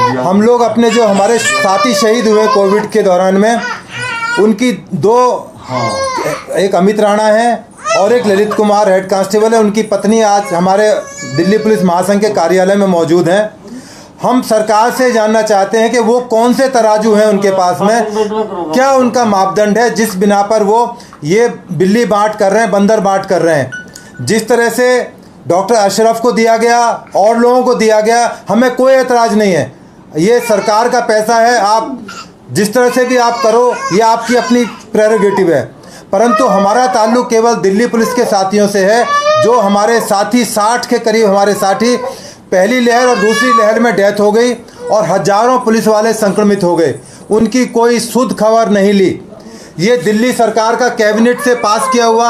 हम लोग अपने जो हमारे साथी शहीद हुए कोविड के दौरान में, उनकी दो, एक अमित राणा है और एक ललित कुमार हेड कांस्टेबल है, उनकी पत्नी आज हमारे दिल्ली पुलिस महासंघ के कार्यालय में मौजूद हैं। हम सरकार से जानना चाहते हैं कि वो कौन से तराजू हैं उनके पास में, क्या उनका मापदंड है जिस बिना पर वो ये बिल्ली बांट कर रहे हैं, बंदर बांट कर रहे हैं। जिस तरह से डॉक्टर अशरफ को दिया गया और लोगों को दिया गया, हमें कोई एतराज़ नहीं है। ये सरकार का पैसा है, आप जिस तरह से भी आप करो, ये आपकी अपनी प्रेरोगेटिव है। परंतु हमारा ताल्लुक़ केवल दिल्ली पुलिस के साथियों से है, जो हमारे साथी 60 के करीब हमारे साथी पहली लहर और दूसरी लहर में डेथ हो गई और हज़ारों पुलिस वाले संक्रमित हो गए, उनकी कोई शुद्ध खबर नहीं ली। ये दिल्ली सरकार का कैबिनेट से पास किया हुआ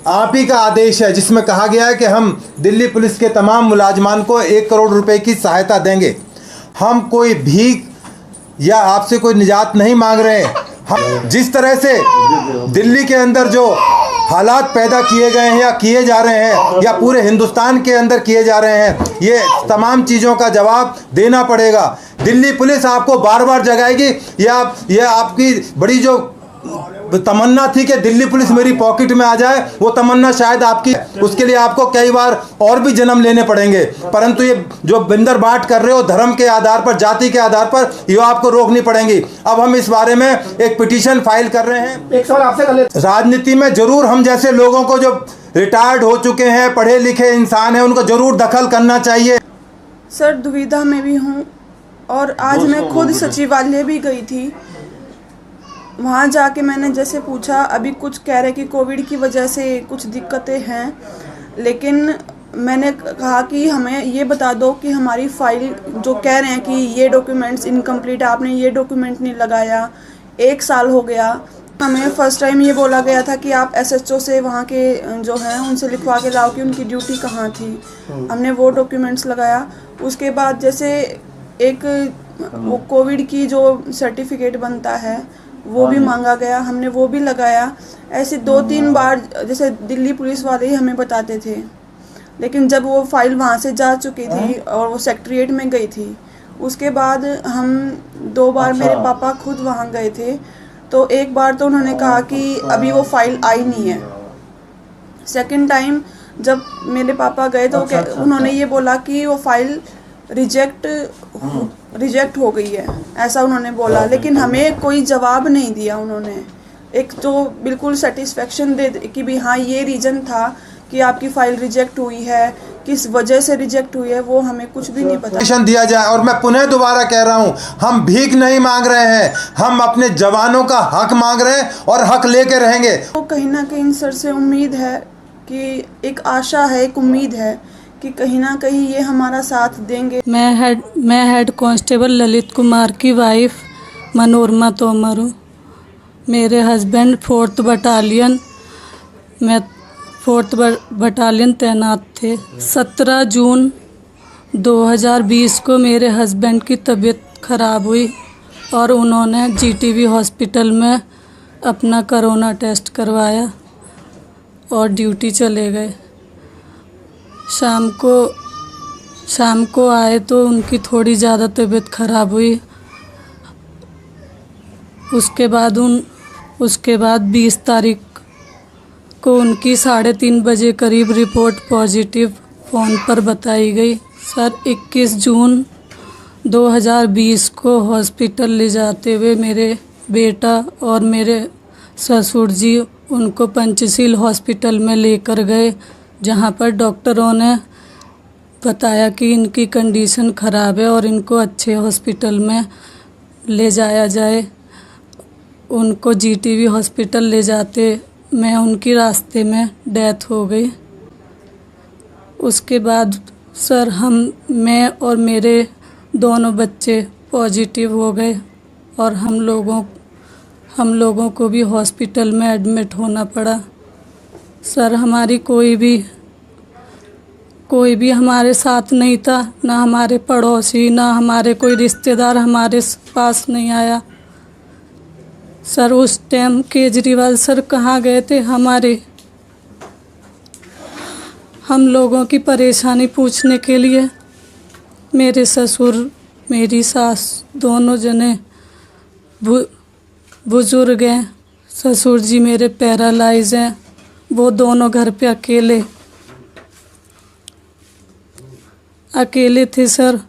आप ही का आदेश है, जिसमें कहा गया है कि हम दिल्ली पुलिस के तमाम मुलाजमान को 1 करोड़ रुपए की सहायता देंगे। हम कोई भीख या आपसे कोई निजात नहीं मांग रहे हैं। हम जिस तरह से दिल्ली के अंदर जो हालात पैदा किए गए हैं या किए जा रहे हैं या पूरे हिंदुस्तान के अंदर किए जा रहे हैं, ये तमाम चीज़ों का जवाब देना पड़ेगा। दिल्ली पुलिस आपको बार बार जगाएगी। ये आपकी बड़ी जो तमन्ना थी कि दिल्ली पुलिस मेरी पॉकेट में आ जाए, वो तमन्ना शायद आपकी, उसके लिए आपको कई बार और भी जन्म लेने पड़ेंगे। परंतु ये जो बंदर बांट कर रहे हो धर्म के आधार पर, जाति के आधार पर, ये आपको रोकनी पड़ेंगी। अब हम इस बारे में एक पिटीशन फाइल कर रहे हैं। एक सवाल आपसे कर लेते हैं। राजनीति में जरूर हम जैसे लोगों को, जो रिटायर्ड हो चुके हैं, पढ़े लिखे इंसान हैं, उनको जरूर दखल करना चाहिए। सर, दुविधा में भी हूँ और आज मैं खुद सचिवालय भी गई थी। वहाँ जाके मैंने जैसे पूछा, अभी कुछ कह रहे कि कोविड की वजह से कुछ दिक्कतें हैं, लेकिन मैंने कहा कि हमें ये बता दो कि हमारी फाइल जो कह रहे हैं कि ये डॉक्यूमेंट्स इनकम्प्लीट, आपने ये डॉक्यूमेंट नहीं लगाया, 1 साल हो गया। हमें फर्स्ट टाइम ये बोला गया था कि आप SHO से वहाँ के जो हैं उनसे लिखवा के लाओ कि उनकी ड्यूटी कहाँ थी। हमने वो डॉक्यूमेंट्स लगाया। उसके बाद जैसे एक वो कोविड की जो सर्टिफिकेट बनता है वो भी मांगा गया, हमने वो भी लगाया। ऐसे 2-3 बार जैसे दिल्ली पुलिस वाले ही हमें बताते थे, लेकिन जब वो फाइल वहाँ से जा चुकी थी और वो सेक्रेटरीट में गई थी, उसके बाद हम 2 बार मेरे पापा खुद वहाँ गए थे। तो एक बार तो उन्होंने कहा कि अभी वो फाइल आई नहीं है। सेकंड टाइम जब मेरे पापा गए तो उन्होंने ये बोला कि वो फाइल रिजेक्ट हो गई है, ऐसा उन्होंने बोला। लेकिन हमें कोई जवाब नहीं दिया उन्होंने, एक तो बिल्कुल सेटिस्फेक्शन दे कि भी हाँ ये रीज़न था कि आपकी फ़ाइल रिजेक्ट हुई है, किस वजह से रिजेक्ट हुई है, वो हमें कुछ भी नहीं पता दिया जाए। और मैं पुनः दोबारा कह रहा हूँ, हम भीख नहीं मांग रहे हैं, हम अपने जवानों का हक मांग रहे हैं और हक लेके रहेंगे। तो कहीं ना कहीं सर से उम्मीद है कि एक आशा है, एक उम्मीद है कि कहीं ना कहीं ये हमारा साथ देंगे। मैं हेड कांस्टेबल ललित कुमार की वाइफ मनोरमा तोमर हूँ। मेरे हस्बैंड 4th बटालियन में 4th बटालियन तैनात थे। 17 जून 2020 को मेरे हस्बैंड की तबीयत ख़राब हुई और उन्होंने GTV हॉस्पिटल में अपना कोरोना टेस्ट करवाया और ड्यूटी चले गए। शाम को आए तो उनकी थोड़ी ज़्यादा तबीयत ख़राब हुई। उसके बाद 20 तारीख को उनकी 3:30 बजे करीब रिपोर्ट पॉजिटिव फ़ोन पर बताई गई। सर, 21 जून 2020 को हॉस्पिटल ले जाते हुए मेरे बेटा और मेरे ससुर जी उनको पंचशील हॉस्पिटल में लेकर गए, जहां पर डॉक्टरों ने बताया कि इनकी कंडीशन ख़राब है और इनको अच्छे हॉस्पिटल में ले जाया जाए। उनको GTV हॉस्पिटल ले जाते में उनकी रास्ते में डेथ हो गई। उसके बाद सर मैं और मेरे दोनों बच्चे पॉजिटिव हो गए और हम लोगों को भी हॉस्पिटल में एडमिट होना पड़ा। सर, हमारी कोई भी हमारे साथ नहीं था, ना हमारे पड़ोसी, ना हमारे कोई रिश्तेदार हमारे पास नहीं आया। सर, उस टाइम केजरीवाल सर कहाँ गए थे हम लोगों की परेशानी पूछने के लिए। मेरे मेरी सास दोनों जने बुजुर्ग हैं। ससुर जी मेरे पैरालाइज हैं, वो दोनों घर पे अकेले थे सर।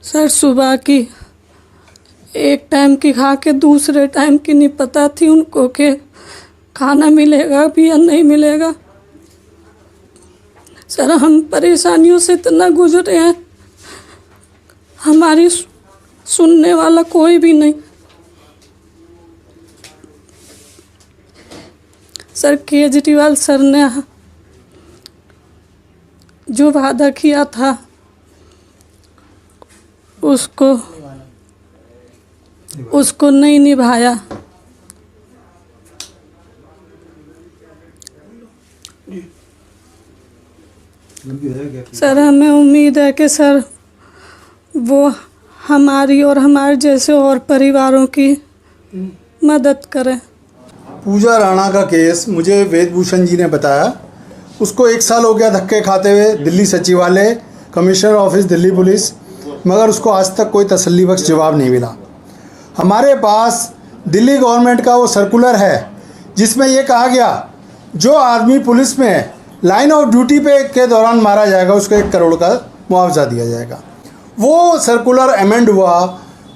सर सुबह की एक टाइम की खा के दूसरे टाइम की नहीं पता थी उनको कि खाना मिलेगा भी या नहीं मिलेगा। सर हम परेशानियों से इतना गुजरे हैं, हमारी सुनने वाला कोई भी नहीं। सर केजरीवाल सर ने जो वादा किया था उसको नहीं निभाया। सर हमें उम्मीद है कि सर वो हमारी और हमारे जैसे और परिवारों की मदद करें। पूजा राणा का केस मुझे वेदभूषण जी ने बताया, उसको 1 साल हो गया धक्के खाते हुए दिल्ली सचिवालय, कमिश्नर ऑफिस दिल्ली पुलिस, मगर उसको आज तक कोई तसल्ली बख्श जवाब नहीं मिला। हमारे पास दिल्ली गवर्नमेंट का वो सर्कुलर है जिसमें ये कहा गया जो आदमी पुलिस में लाइन ऑफ ड्यूटी पे के दौरान मारा जाएगा उसको 1 करोड़ का मुआवजा दिया जाएगा। वो सर्कुलर अमेंड हुआ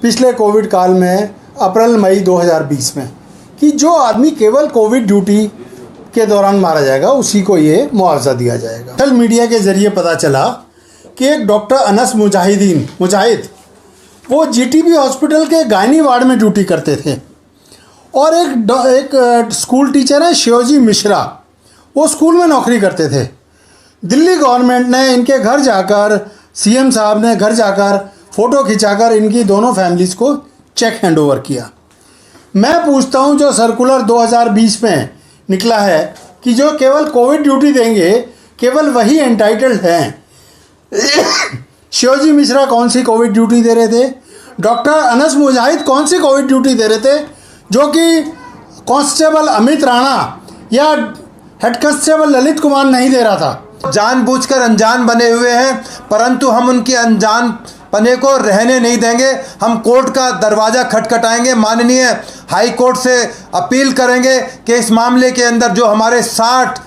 पिछले कोविड काल में अप्रैल मई 2020 में कि जो आदमी केवल कोविड ड्यूटी के दौरान मारा जाएगा उसी को ये मुआवजा दिया जाएगा। सोशल मीडिया के ज़रिए पता चला कि एक डॉक्टर अनस मुजाहिद वो जीटीबी हॉस्पिटल के गायनी वार्ड में ड्यूटी करते थे और एक स्कूल टीचर है शिवजी मिश्रा, वो स्कूल में नौकरी करते थे। दिल्ली गवर्नमेंट ने इनके घर जाकर, सीएम साहब ने घर जाकर फ़ोटो खिंचाकर इनकी दोनों फैमिलीज़ को चेक हैंडओवर किया। मैं पूछता हूं जो सर्कुलर 2020 में निकला है कि जो केवल कोविड ड्यूटी देंगे केवल वही एंटाइटल्ड हैं। शिवजी मिश्रा कौन सी कोविड ड्यूटी दे रहे थे? डॉक्टर अनस मुजाहिद कौन सी कोविड ड्यूटी दे रहे थे जो कि कांस्टेबल अमित राणा या हेड कांस्टेबल ललित कुमार नहीं दे रहा था? जानबूझकर अनजान बने हुए हैं, परंतु हम उनकी अनजान पने को रहने नहीं देंगे। हम कोर्ट का दरवाज़ा खटखटाएंगे, माननीय हाई कोर्ट से अपील करेंगे कि इस मामले के अंदर जो हमारे 60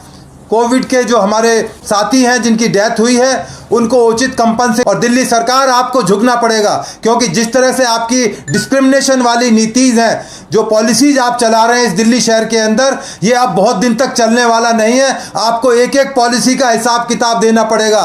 कोविड के जो हमारे साथी हैं जिनकी डेथ हुई है उनको उचित कंपनसेशन, और दिल्ली सरकार आपको झुकना पड़ेगा क्योंकि जिस तरह से आपकी डिस्क्रिमिनेशन वाली नीतिज हैं, जो पॉलिसीज आप चला रहे हैं इस दिल्ली शहर के अंदर, ये अब बहुत दिन तक चलने वाला नहीं है। आपको एक एक पॉलिसी का हिसाब किताब देना पड़ेगा।